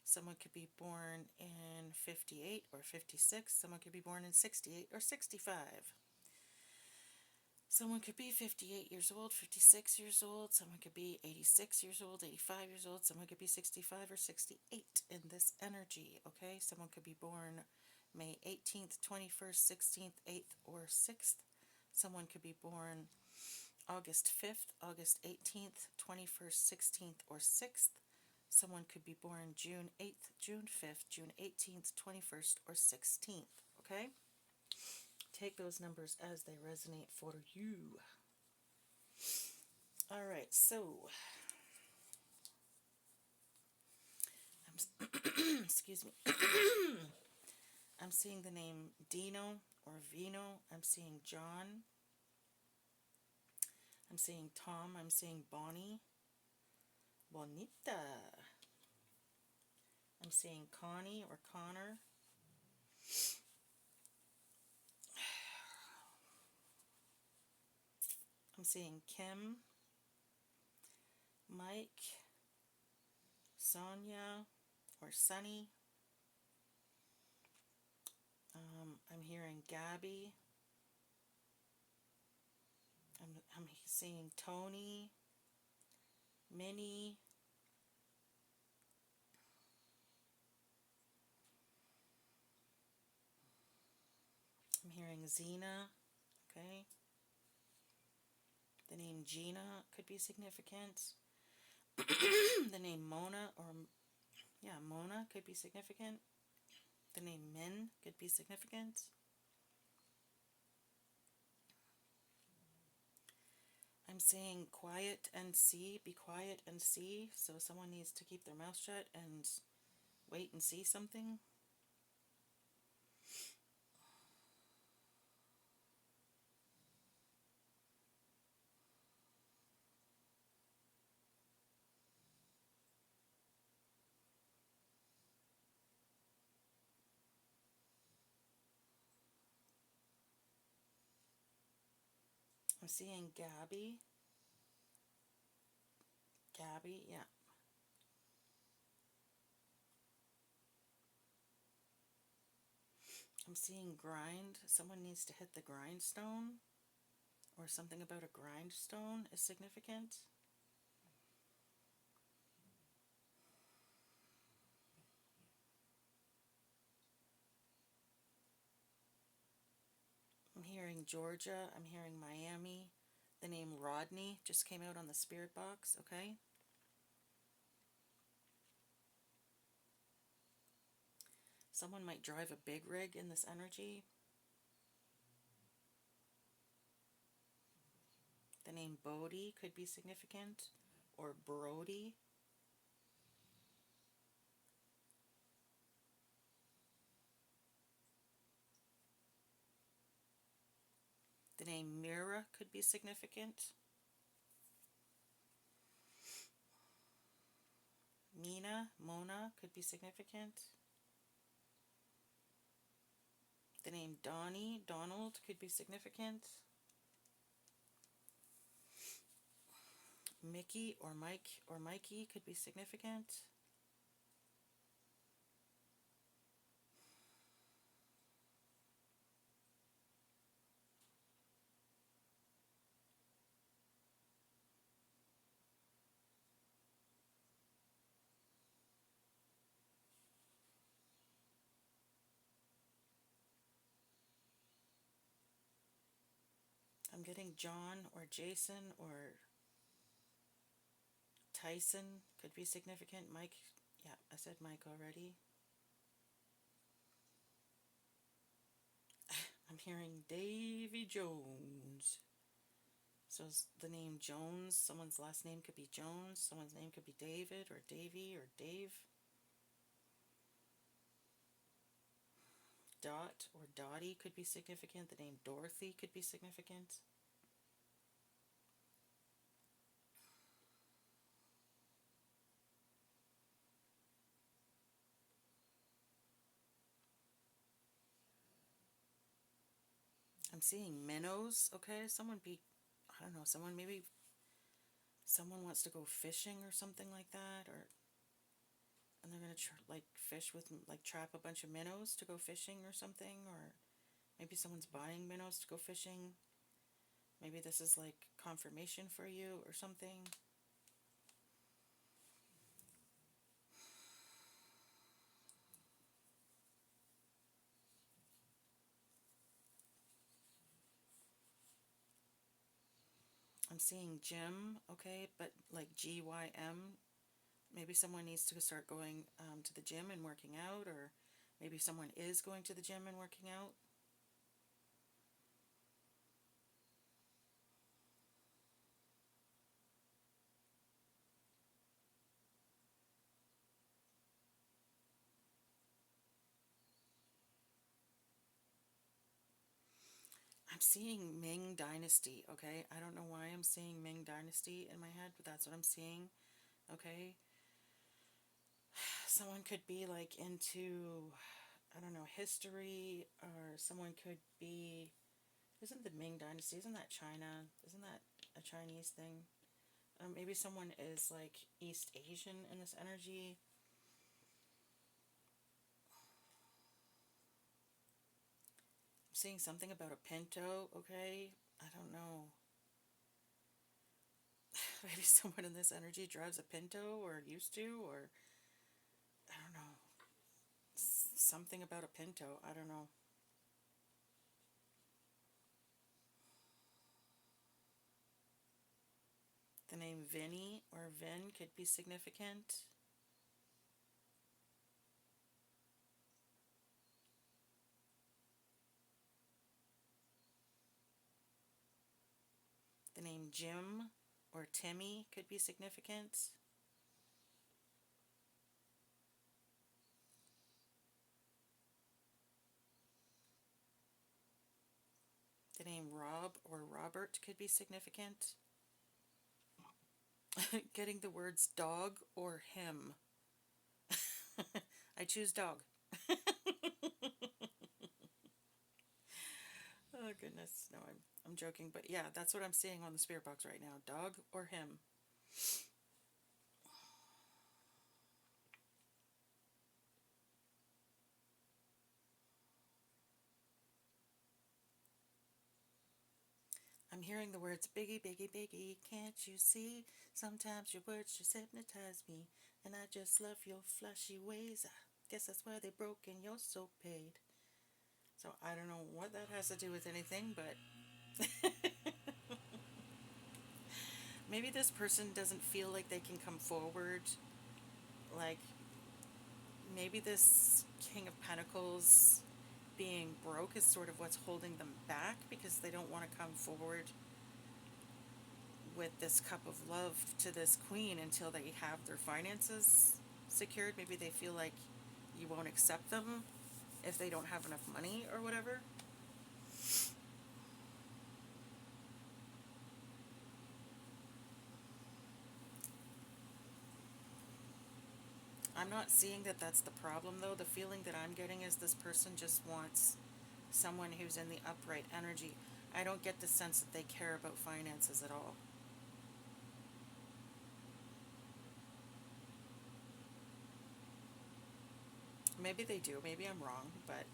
someone could be born in 58 or 56, someone could be born in 68 or 65. Someone could be 58 years old, 56 years old, someone could be 86 years old, 85 years old, someone could be 65 or 68 in this energy, okay? Someone could be born May 18th, 21st, 16th, 8th, or 6th. Someone could be born August 5th, August 18th, 21st, 16th, or 6th. Someone could be born June 8th, June 5th, June 18th, 21st, or 16th, okay? Take those numbers as they resonate for you. All right, so excuse me. I'm seeing the name Dino or Vino. I'm seeing John. I'm seeing Tom. I'm seeing Bonnie. Bonita. I'm seeing Connie or Connor. I'm seeing Kim, Mike, Sonia or Sunny. I'm hearing Gabby. I'm seeing Tony, Minnie. I'm hearing Zena, okay? The name Gina could be significant. The name Mona Mona could be significant. The name Min could be significant. I'm saying quiet and see, be quiet and see, so someone needs to keep their mouth shut and wait and see something. I'm seeing Gabby. Gabby, yeah. I'm seeing grind. Someone needs to hit the grindstone, or something about a grindstone is significant. I'm hearing Georgia. I'm hearing Miami. The name Rodney just came out on the spirit box, okay? Someone might drive a big rig in this energy. The name Bodhi could be significant, or Brody. The name Mira could be significant. Mona could be significant. The name Donald could be significant. Mickey or Mike or Mikey could be significant. I'm getting John or Jason or Tyson could be significant. Mike, yeah, I said Mike already. I'm hearing Davy Jones. So is the name Jones, someone's last name could be Jones, someone's name could be David or Davy or Dave. Dot or Dottie could be significant. The name Dorothy could be significant. I'm seeing minnows, okay? I don't know, someone wants to go fishing or something like that, or, and they're gonna like fish with, like trap a bunch of minnows to go fishing or something, or maybe someone's buying minnows to go fishing. Maybe this is like confirmation for you or something. I'm seeing gym, okay, but like GYM. Maybe someone needs to start going to the gym and working out, or maybe someone is going to the gym and working out. I'm seeing Ming Dynasty, okay? I don't know why I'm seeing Ming Dynasty in my head, but that's what I'm seeing, okay? Someone could be like into, I don't know, history, or someone could be, isn't the Ming Dynasty, isn't that China? Isn't that a Chinese thing? Maybe someone is like East Asian in this energy. I'm seeing something about a Pinto, okay? I don't know. Maybe someone in this energy drives a Pinto or used to, or I don't know. Something about a Pinto, I don't know. The name Vinny or Vin could be significant. The name Jim or Timmy could be significant. The name Rob or Robert could be significant. Getting the words dog or him. I choose dog. Oh goodness, no, I'm joking, but yeah, that's what I'm seeing on the spirit box right now. Dog or him. I'm hearing the words biggie, biggie, biggie. Can't you see? Sometimes your words just hypnotize me, and I just love your flashy ways. I guess that's why they broke and you're so paid. So I don't know what that has to do with anything, but maybe this person doesn't feel like they can come forward. Like maybe this King of Pentacles being broke is sort of what's holding them back, because they don't want to come forward with this cup of love to this queen until they have their finances secured. Maybe they feel like you won't accept them if they don't have enough money or whatever. I'm not seeing that that's the problem though. The feeling that I'm getting is this person just wants someone who's in the upright energy. I don't get the sense that they care about finances at all. Maybe they do. Maybe I'm wrong, but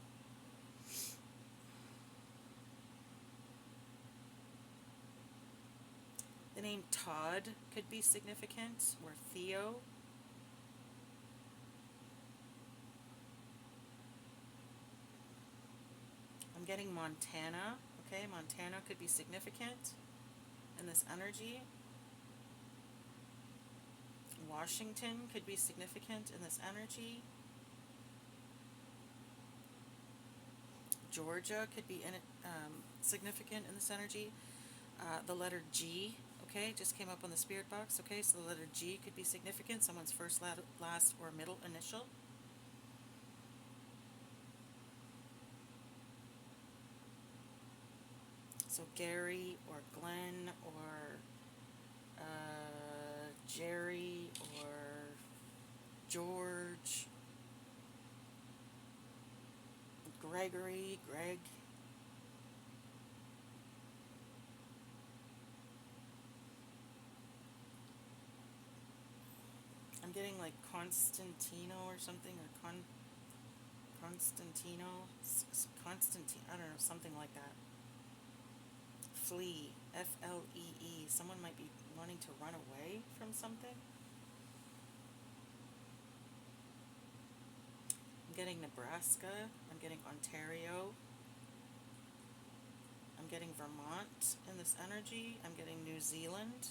the name Todd could be significant, or Theo. I'm getting Montana. Okay, Montana could be significant in this energy. Washington could be significant in this energy. Georgia could be significant in this energy. The letter G, okay, just came up on the spirit box. Okay, so the letter G could be significant. Someone's first, last, or middle initial. Gary or Glenn or Jerry or George, Gregory, Greg. I'm getting like Constantino or something, or Constantino, Constantine, I don't know, something like that. Flee, Flee. Someone might be wanting to run away from something. I'm getting Nebraska. I'm getting Ontario. I'm getting Vermont in this energy. I'm getting New Zealand.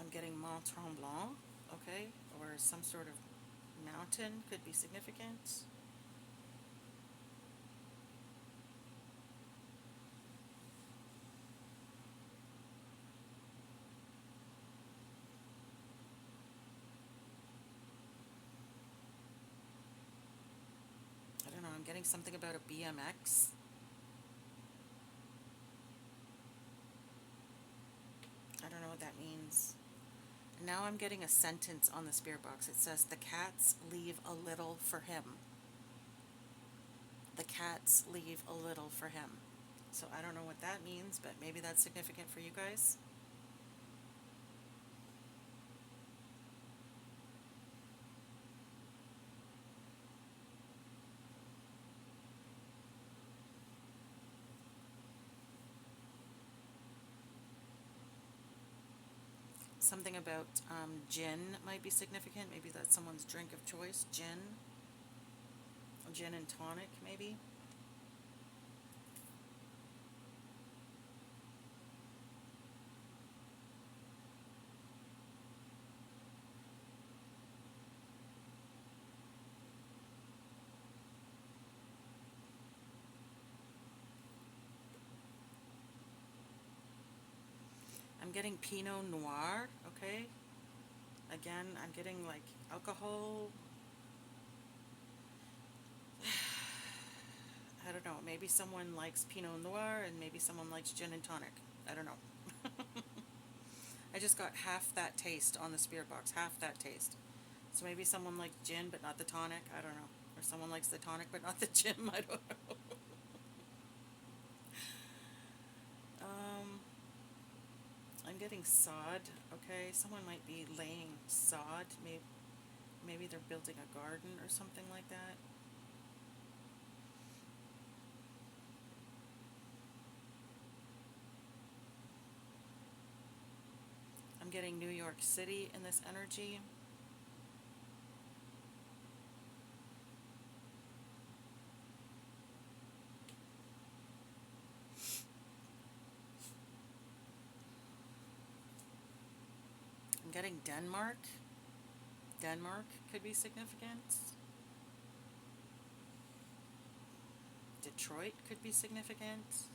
I'm getting Mont Tremblant, okay, or some sort of mountain could be significant. I don't know, I'm getting something about a BMX. I don't know what that means. Now I'm getting a sentence on the spirit box. It says, the cats leave a little for him. The cats leave a little for him. So I don't know what that means, but maybe that's significant for you guys. Something about gin might be significant. Maybe that's someone's drink of choice. Gin and tonic, maybe. I'm getting Pinot Noir, okay? Again, I'm getting like alcohol. I don't know. Maybe someone likes Pinot Noir and maybe someone likes gin and tonic. I don't know. I just got half that taste on the spirit box, half that taste. So maybe someone likes gin but not the tonic. I don't know. Or someone likes the tonic but not the gin. I don't know. Um, I'm getting sod. Okay, someone might be laying sod. Maybe they're building a garden or something like that. I'm getting New York City in this energy. I'm getting Denmark. Denmark could be significant. Detroit could be significant.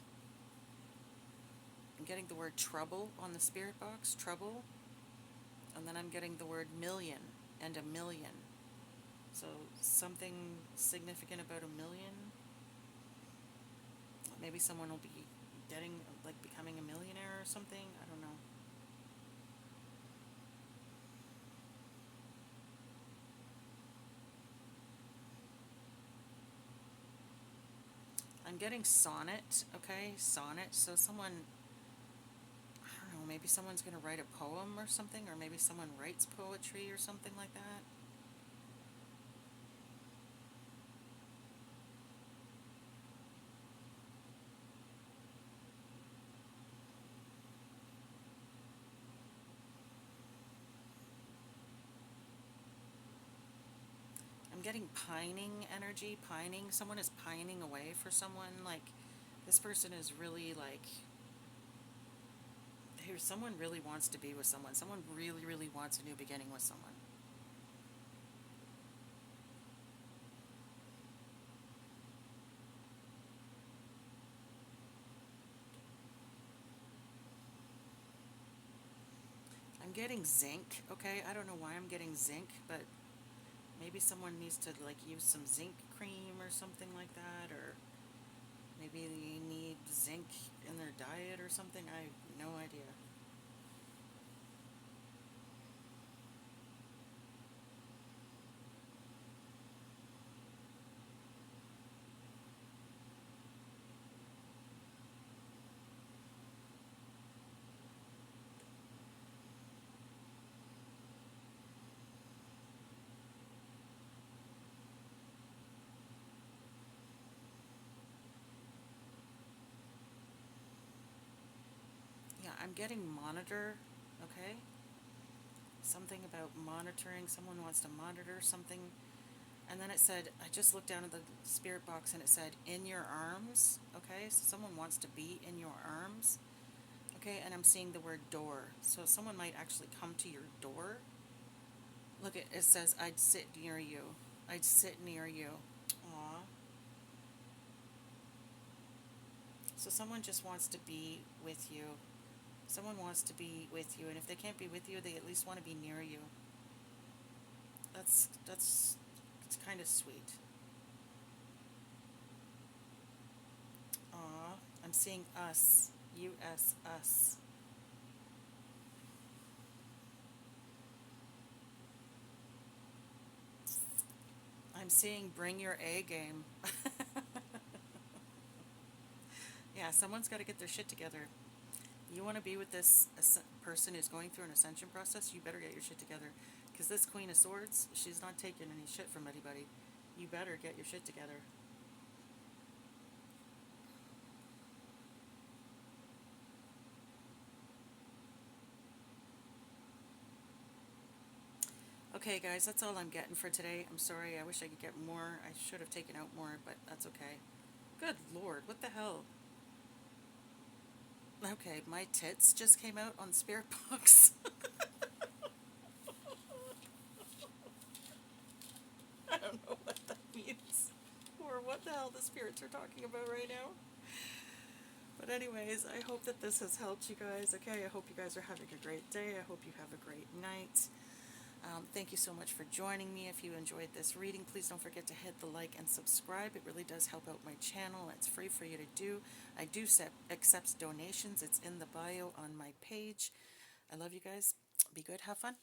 I'm getting the word trouble on the spirit box, trouble. And then I'm getting the word million and a million. So something significant about a million. Maybe someone will be getting, like, becoming a millionaire or something. I don't know. I'm getting sonnet, okay? Sonnet. So someone, I don't know, maybe someone's going to write a poem or something, or maybe someone writes poetry or something like that. I'm getting pining energy, pining. Someone is pining away for someone. Like, this person is really like, someone really wants to be with someone. Someone really, really wants a new beginning with someone. getting zinc, okay? I don't know why I'm getting zinc, but maybe someone needs to like use some zinc cream or something like that, or maybe they need zinc in their diet or something. I have no idea. Yeah, I'm getting monitor, okay? Something about monitoring. Someone wants to monitor something. And then it said, I just looked down at the spirit box and it said, in your arms, okay? So someone wants to be in your arms, okay? And I'm seeing the word door. So someone might actually come to your door. Look, it says, I'd sit near you. I'd sit near you. Aw. So someone just wants to be with you. Someone wants to be with you. And if they can't be with you, they at least want to be near you. That's it's kind of sweet. Aw. I'm seeing us. U-S, us. I'm seeing bring your A game. Yeah, someone's got to get their shit together. You want to be with this person who's going through an ascension process, you better get your shit together. Because this Queen of Swords, she's not taking any shit from anybody. You better get your shit together. Okay, guys, that's all I'm getting for today. I'm sorry, I wish I could get more. I should have taken out more, but that's okay. Good lord, what the hell? Okay, my tits just came out on Spirit Box. I don't know what that means. Or what the hell the spirits are talking about right now. But anyways, I hope that this has helped you guys. Okay, I hope you guys are having a great day. I hope you have a great night. Thank you so much for joining me. If you enjoyed this reading, please don't forget to hit the like and subscribe. It really does help out my channel. It's free for you to do. I do accept donations. It's in the bio on my page. I love you guys. Be good. Have fun.